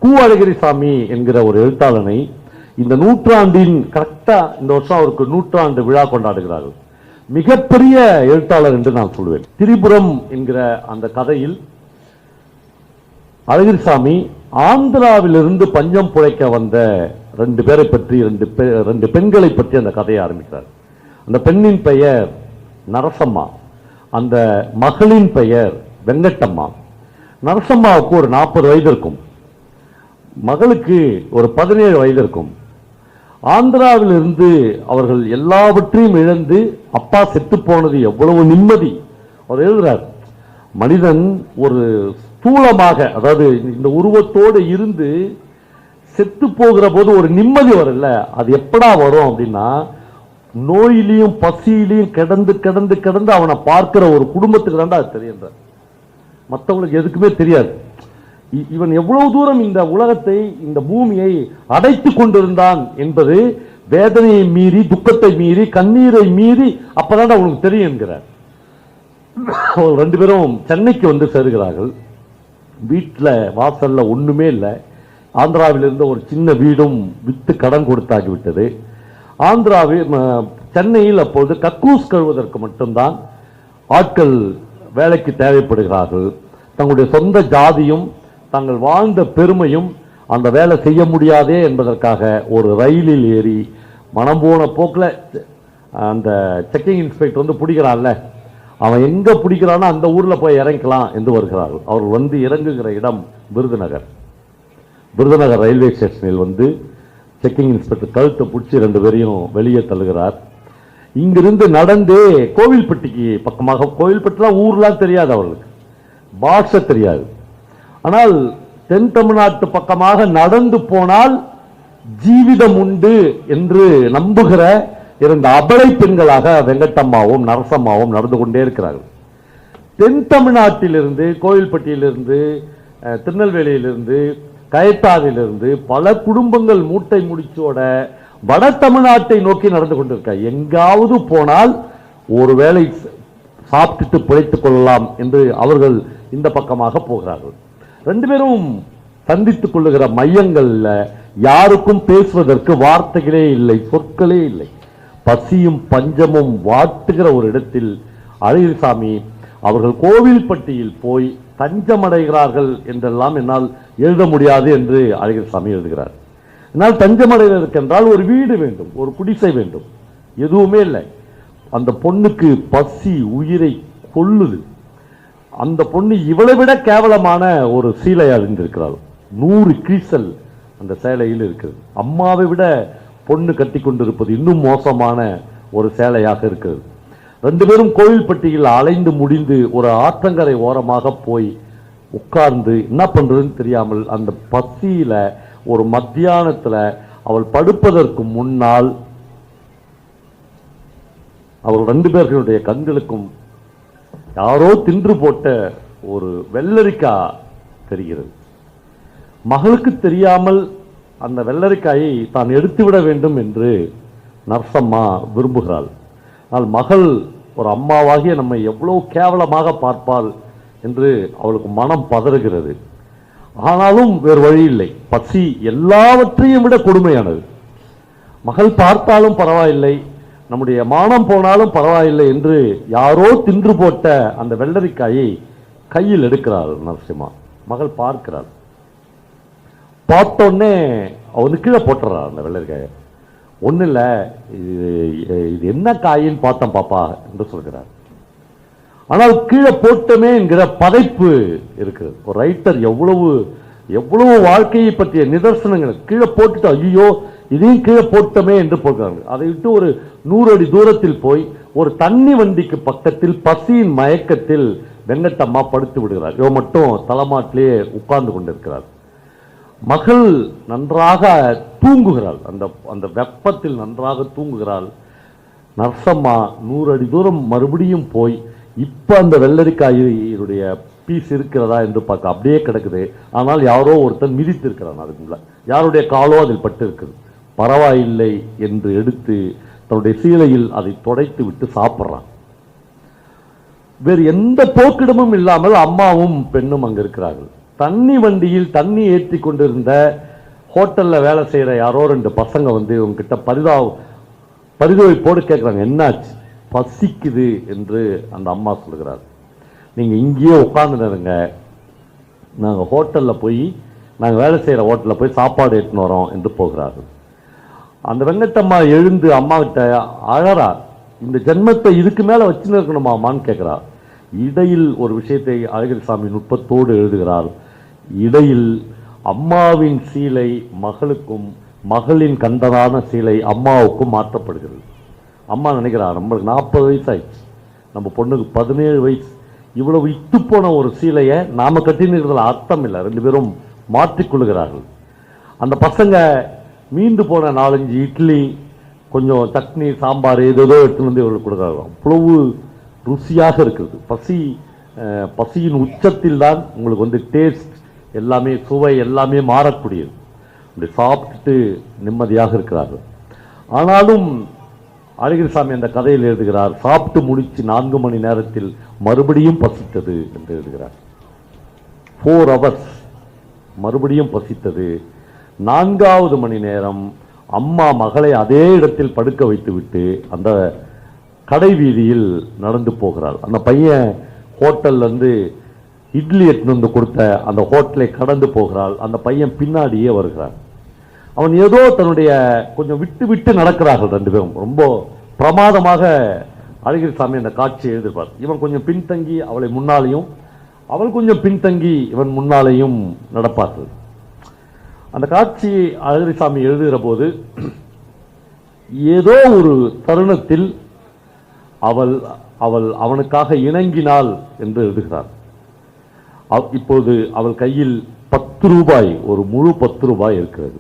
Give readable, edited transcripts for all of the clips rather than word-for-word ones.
கு. அழகிரிசாமி என்கிற ஒரு எழுத்தாளனை இந்த நூற்றாண்டின் கரெக்டா இந்த வருஷம் அவருக்கு நூற்றாண்டு விழா கொண்டாடுகிறார்கள். மிகப்பெரிய எழுத்தாளர் என்று நான் சொல்வேன். திரிபுரம் என்கிற அந்த கதையில் அழகிரிசாமி ஆந்திராவிலிருந்து பஞ்சம் புழைக்க வந்த ரெண்டு பேரை பற்றி ரெண்டு பெண்களை பற்றி அந்த கதையை ஆரம்பிக்கிறார். அந்த பெண்ணின் பெயர் நரசம்மா, அந்த மகளின் பெயர் வெங்கட்டம்மா. நரசம்மாவுக்கு ஒரு 40 வயது இருக்கும், மகளுக்கு ஒரு 17 வயது இருக்கும். ஆந்திராவிலிருந்து அவர்கள் எல்லாவற்றையும் இழந்து அப்பா செத்து போனது எவ்வளவு நிம்மதி. அவர் எழுதுறார், மனிதன் ஒரு ஸ்தூலமாக, அதாவது இந்த உருவத்தோடு இருந்து செத்து போகிற போது ஒரு நிம்மதி வரல. அது எப்படா வரும் அப்படின்னா, நோயிலையும் பசியிலையும் கிடந்து கிடந்து கிடந்து அவனை பார்க்கிற ஒரு குடும்பத்துக்கு தாண்டா அது தெரியுன்ற, மற்றவங்களுக்கு எதுக்குமே தெரியாது. இவன் எவ்வளவு தூரம் இந்த உலகத்தை, இந்த பூமியை அடைத்து கொண்டிருந்தான் என்பது வேதனையை மீறி, துக்கத்தை மீறி, கண்ணீரை மீறி அப்பதான் அவனுக்கு தெரியும் என்கிறார். அவர்கள் 2 பேரும் சென்னைக்கு வந்து சேருகிறார்கள். வீட்டில் வாசல்ல ஒண்ணுமே இல்லை. ஆந்திராவில் இருந்த ஒரு சின்ன வீடும் வித்து கடன் கொடுத்தாகிவிட்டது. சென்னையில் அப்போது கக்கூஸ் கழுவதற்கு மட்டும்தான் ஆட்கள் வேலைக்கு தேவைப்படுகிறார்கள். தங்களுடைய சொந்த ஜாதியும் தாங்கள் வாழ்ந்த பெருமையும் அந்த வேலை செய்ய முடியாதே என்பதற்காக ஒரு ரயிலில் ஏறி மனம் போன போக்கில் அந்த செக்கிங் இன்ஸ்பெக்டர் வந்து பிடிக்கிறான்ல, அவன் எங்க பிடிக்கிறானோ அந்த ஊர்ல போய் இறங்கலாம் என்று வருகிறார்கள். அவர்கள் வந்து இறங்குகிற இடம் விருதுநகர். விருதுநகர் ரயில்வே ஸ்டேஷனில் வந்து செக்கிங் இன்ஸ்பெக்டர் கழுத்தை பிடிச்சி 2 பேரையும் வெளியே தள்ளுகிறார். இங்கிருந்து நடந்தே கோவில்பட்டிக்கு பக்கமாக, கோவில்பட்டிலாம் ஊர்லாம் தெரியாது அவர்களுக்கு, பாஷை தெரியாது. ஆனால் தென் தமிழ்நாட்டு பக்கமாக நடந்து போனால் ஜீவிதம் உண்டு என்று நம்புகிற 2 அபலை பெண்களாக வெங்கட்டம்மாவும் நரசம்மாவும் நடந்து கொண்டே இருக்கிறார்கள். தென் தமிழ்நாட்டிலிருந்து, கோவில்பட்டியிலிருந்து, திருநெல்வேலியிலிருந்து, கயத்தாவிலிருந்து பல குடும்பங்கள் மூட்டை முடிச்சோட வட தமிழ்நாட்டை நோக்கி நடந்து கொண்டிருக்க. எங்காவது போனால் ஒருவேளை சாப்பிட்டுட்டு பிழைத்துக் கொள்ளலாம் என்று அவர்கள் இந்த பக்கமாக போகிறார்கள். 2 பேரும் சந்தித்துக் கொள்ளுகிற மையங்கள்ல யாருக்கும் பேசுவதற்கு வார்த்தைகளே இல்லை, சொற்களே இல்லை. பசியும் பஞ்சமும் வாட்டுகிற ஒரு இடத்தில் அழகிரிசாமி அவர்கள் கோவில்பட்டியில் போய் தஞ்சமடைகிறார்கள் என்றெல்லாம் என்னால் எழுத முடியாது என்று அழகிரிசாமி எழுதுகிறார். என்னால் தஞ்சமடைவதற்கென்றால் ஒரு வீடு வேண்டும், ஒரு குடிசை வேண்டும், எதுவுமே இல்லை. அந்த பொண்ணுக்கு பசி உயிரை கொள்ளுது. அந்த பொண்ணு இவளை விட கேவலமான ஒரு சீலை அணிந்திருக்கிறாள். 100 கிழிசல் அந்த சேலையில் இருக்கிறது. அம்மாவை விட பொண்ணு கட்டி கொண்டிருப்பது இன்னும் மோசமான ஒரு சேலையாக இருக்கிறது. 2 பேரும் கோவில்பட்டியில் அலைந்து முடிந்து ஒரு ஆற்றங்கரை ஓரமாக போய் உட்கார்ந்து என்ன பண்றதுன்னு தெரியாமல் அந்த பசியில ஒரு மத்தியானத்துல அவள் படுப்பதற்கு முன்னால் அவர்கள் 2 பேர்களுடைய கண்களுக்கும் யாரோ தின்று போட்ட ஒரு வெள்ளரிக்காய் தெரிகிறது. மகளுக்கு தெரியாமல் அந்த வெள்ளரிக்காயை தான் எடுத்துவிட வேண்டும் என்று நரசம்மா விரும்புகிறாள். ஆனால் மகள் ஒரு அம்மாவாகிய நம்மை எவ்வளவு கேவலமாக பார்ப்பாள் என்று அவளுக்கு மனம் பதறுகிறது. ஆனாலும் வேறு வழி இல்லை. பசி எல்லாவற்றையும் விட கொடுமையானது. மகள் பார்த்தாலும் பரவாயில்லை, நம்முடைய மானம் போனாலும் பரவாயில்லை என்று யாரோ தின்று போட்ட அந்த வெள்ளரிக்காயை கையில் எடுக்கிறாள் நரசிம்மா. மகள் பார்க்கிறாள். பார்த்தோன்னே அவனு கீழே போட்டுறாள் அந்த வெள்ளரிக்காயை. ஒன்றும் இல்லை, இது என்ன காயின்னு பார்த்தேன் பாப்பா என்று சொல்கிறார். ஆனால் கீழே போட்டமே என்கிற பதைப்பு இருக்கிறது. ஒரு ரைட்டர் எவ்வளவு எவ்வளவு வாழ்க்கையை பற்றிய நிதர்சனங்கள் கீழே போட்டுட்டு ஐயோ இதையும் கீழே போட்டமே என்று போகிறாங்க. அதை விட்டு ஒரு 100 அடி தூரத்தில் போய் ஒரு தண்ணி வண்டிக்கு பக்கத்தில் பசியின் மயக்கத்தில் வெங்கட்டம்மா படுத்து விடுகிறார். இவ மட்டும் தலைமாட்டிலே உட்கார்ந்து கொண்டிருக்கிறார். மகள் நன்றாக தூங்குகிறாள். அந்த வெப்பத்தில் நன்றாக தூங்குகிறாள். நரசம்மா 100 அடி தூரம் மறுபடியும் போய் இப்ப அந்த வெள்ளரிக்காயுடைய பீஸ் இருக்கிறதா என்று பார்க்க அப்படியே கிடக்குது. ஆனால் யாரோ ஒருத்தன் மிதித்து இருக்கிறான். அதுக்குள்ள யாருடைய காலோ அதில் பட்டு இருக்குது. பரவாயில்லை என்று எடுத்து தன்னுடைய சீலையில் அதை துடைத்து விட்டு சாப்பிட்றான். வேறு எந்த போக்கிடமும் இல்லாமல் அம்மாவும் பெண்ணும் அங்க இருக்கிறார்கள். தண்ணி வண்டியில் தண்ணி ஏற்றி கொண்டிருந்த ஹோட்டலில் வேலை செய்கிற யாரோ 2 பசங்க வந்து உங்ககிட்ட பரிதவிப்போடு கேட்குறாங்க, என்னாச்சு, பசிக்குது என்று அந்த அம்மா சொல்கிறார். நீங்கள் இங்கேயே உட்காந்துருங்க, நாங்கள் ஹோட்டலில் போய் நாங்கள் வேலை செய்கிற ஹோட்டலில் போய் சாப்பாடு எடுத்துன்னு வரோம் என்று போகிறார்கள். அந்த வெங்கட்டம்மா எழுந்து அம்மா கிட்ட அழறா, இந்த ஜென்மத்தை இதுக்கு மேலே வச்சுன்னு இருக்கணுமா அம்மான்னு கேட்குறா. இடையில் ஒரு விஷயத்தை அழகிரிசாமி நுட்பத்தோடு எழுதுகிறார். இடையில் அம்மாவின் சீலை மகளுக்கும் மகளின் கண்டதான சீலை அம்மாவுக்கும் மாற்றப்படுகிறது. அம்மா நினைக்கிறார், நம்மளுக்கு 40 வயசு ஆயிடுச்சு, நம்ம பொண்ணுக்கு 17 வயசு, இவ்வளவு இட்டு போன ஒரு சீலையை நாம கட்டினுக்கிறதுல அர்த்தம் இல்லை. 2 பேரும் மாற்றிக்கொள்கிறார்கள். அந்த பசங்க மீண்டு போன 4-5 இட்லி, கொஞ்சம் சட்னி, சாம்பார் ஏதோ எடுத்துன்னு வந்து இவர்களுக்கு கொடுக்குறாங்க. அவ்வளவு ருசியாக இருக்கிறது. பசியின் உச்சத்தில் தான் உங்களுக்கு வந்து டேஸ்ட் எல்லாமே, சுவை எல்லாமே மாறக்கூடியது. அப்படி சாப்பிட்டுட்டு நிம்மதியாக இருக்கிறார்கள். ஆனாலும் அழகிரிசாமி அந்த கதையில் எழுதுகிறார், சாப்பிட்டு முடிச்சு 4 மணி நேரத்தில் மறுபடியும் பசித்தது என்று எழுதுகிறார். 4 hours மறுபடியும் பசித்தது. 4வது மணி நேரம் அம்மா மகளை அதே இடத்தில் படுக்க வைத்துவிட்டு அந்த கடை வீதியில் நடந்து போகிறாள். அந்த பையன் ஹோட்டல்ல இருந்து இட்லி எடுத்துன்னு வந்து கொடுத்த அந்த ஹோட்டலை கடந்து போகிறாள். அந்த பையன் பின்னாடியே வருகிறான். அவன் ஏதோ தன்னுடைய கொஞ்சம் விட்டு விட்டு நடக்கிறார்கள் 2 பேரும். ரொம்ப பிரமாதமாக அழகிரிசாமி அந்த காட்சியை எழுதியிருப்பார். இவன் கொஞ்சம் பின்தங்கி அவளை முன்னாலேயும், அவள் கொஞ்சம் பின்தங்கி இவன் முன்னாலேயும் நடப்பார்கள். அந்த காட்சி அழகிரிசாமி எழுதுகிற போது ஏதோ ஒரு தருணத்தில் அவள் அவனுக்காக இணங்கினாள் என்று எழுதுகிறார். இப்போது அவள் கையில் 10 ரூபாய், ஒரு முழு 10 ரூபாய் இருக்கிறது.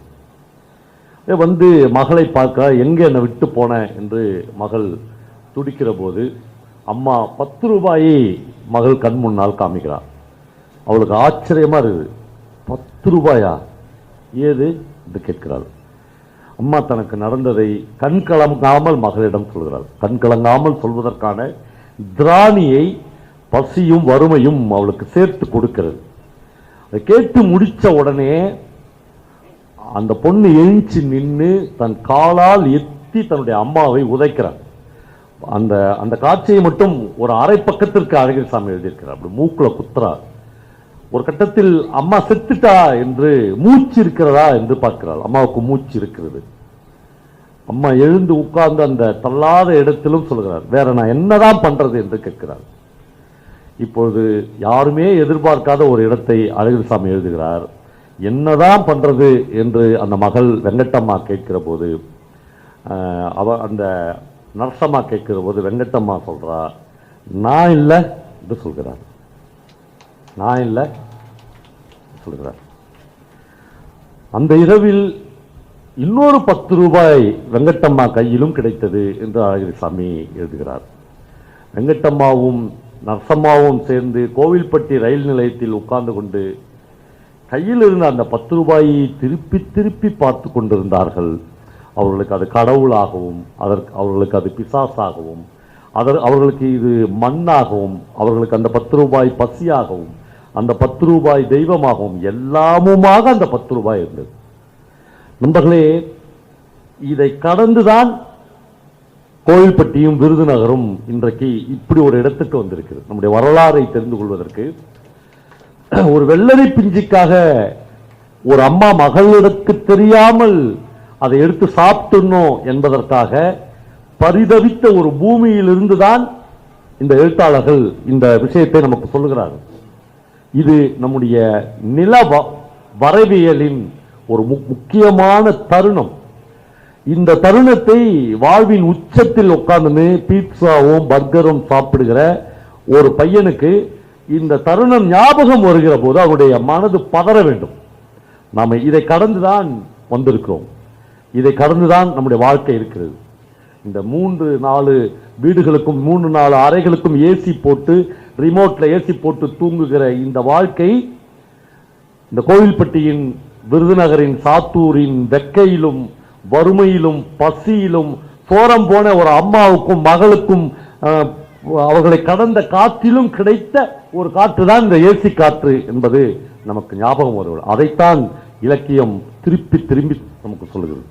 வந்து மகளை பார்க்க, எங்கே என்னை விட்டு போன என்று மகள் துடிக்கிற போது அம்மா 10 ரூபாயை மகள் கண் முன்னால் காமிக்கிறார். அவளுக்கு ஆச்சரியமா இருக்குது. 10 ரூபாயா, ஏது என்று கேட்கிறாள். அம்மா தனக்கு நடந்ததை கண் கலங்காமல் மகளிடம் சொல்கிறாள். கண் கலங்காமல் சொல்வதற்கான திராணியை பசியும் வறுமையும் அவளுக்கு சேர்த்து கொடுக்கிறது. அதை கேட்டு முடிச்ச உடனே அந்த பொண்ணு எழுச்சி நின்று தன் காலால் எத்தி தன்னுடைய அம்மாவை உதைக்கிறார். அந்த அந்த காட்சியை மட்டும் ஒரு அரை பக்கத்திற்கு அழகிரிசாமி எழுதியிருக்கிறார். அப்படி மூக்குல குத்துறார். ஒரு கட்டத்தில் அம்மா செத்துட்டா என்று, மூச்சு இருக்கிறதா என்று பார்க்கிறாள். அம்மாவுக்கு மூச்சு இருக்கிறது. அம்மா எழுந்து உட்கார்ந்து அந்த தள்ளாத இடத்திலும் சொல்கிறார், வேற நான் என்னதான் பண்றது என்று கேட்கிறார். இப்பொழுது யாருமே எதிர்பார்க்காத ஒரு இடத்தை அழகிரிசாமி எழுதுகிறார். என்னதான் பண்றது என்று அந்த மகள் வெங்கட்டம்மா கேட்கிற போது, அந்த நரசம்மா கேட்கிற போது வெங்கட்டம்மா சொல்றா, நான் இல்லை என்று சொல்கிறார். நான் இல்லை சொல்கிறார். அந்த இரவில் இன்னொரு 10 ரூபாய் வெங்கட்டம்மா கையிலும் கிடைத்தது என்று அழகிரிசாமி எழுதுகிறார். வெங்கட்டம்மாவும் நரசம்மாவும் சேர்ந்து கோவில்பட்டி ரயில் நிலையத்தில் உட்கார்ந்து கொண்டு கையில் இருந்த அந்த 10 ரூபாயை திருப்பி திருப்பி பார்த்து கொண்டிருந்தார்கள். அவர்களுக்கு அது கடவுளாகவும், அவர்களுக்கு அது பிசாசாகவும், அவர்களுக்கு இது மண்ணாகவும், அவர்களுக்கு அந்த 10 ரூபாய் பசியாகவும், அந்த 10 ரூபாய் தெய்வமாகவும், எல்லாமுமாக அந்த 10 ரூபாய் இருந்தது. நண்பர்களே, இதை கடந்துதான் கோவில்பட்டியும் விருதுநகரும் இன்றைக்கு இப்படி ஒரு இடத்துக்கு வந்திருக்கிறது. நம்முடைய வரலாறை தெரிந்து கொள்வதற்கு ஒரு வெள்ளரி பிஞ்சிக்காக ஒரு அம்மா மகளிடக்கு தெரியாமல் அதை எடுத்து சாப்பிட்டணும் என்பதற்காக பரிதவித்த ஒரு பூமியிலிருந்து தான் இந்த எழுத்தாளர்கள் இந்த விஷயத்தை நமக்கு சொல்லுகிறார்கள். இது நம்முடைய நில வரைவியலின் ஒரு முக்கியமான தருணம். இந்த தருணத்தை வாழ்வின் உச்சத்தில் உட்கார்ந்து பீட்சாவும் பர்கரும் சாப்பிடுகிற ஒரு பையனுக்கு இந்த தருணம் ஞாபகம் வருகிற போது அவருடைய மனது பதற வேண்டும். நாம் இதை கடந்துதான் வந்திருக்கிறோம். இதை கடந்துதான் நம்முடைய வாழ்க்கை இருக்கிறது. இந்த 3-4 வீடுகளுக்கும் 3-4 அறைகளுக்கும் ஏசி போட்டு, ரிமோட்ல ஏசி போட்டு தூங்குகிற இந்த வாழ்க்கை இந்த கோவில்பட்டியின், விருதுநகரின், சாத்தூரின் வெக்கையிலும் வறுமையிலும் பசியிலும் சோரம் போன ஒரு அம்மாவுக்கும் மகளுக்கும் அவர்களை கடந்த காற்றிலும் கிடைத்த ஒரு காற்று தான் இந்த ஏசி காற்று என்பது நமக்கு ஞாபகம் வருவது. அதைத்தான் இலக்கியம் திருப்பி திரும்பி நமக்கு சொல்லுகிறது.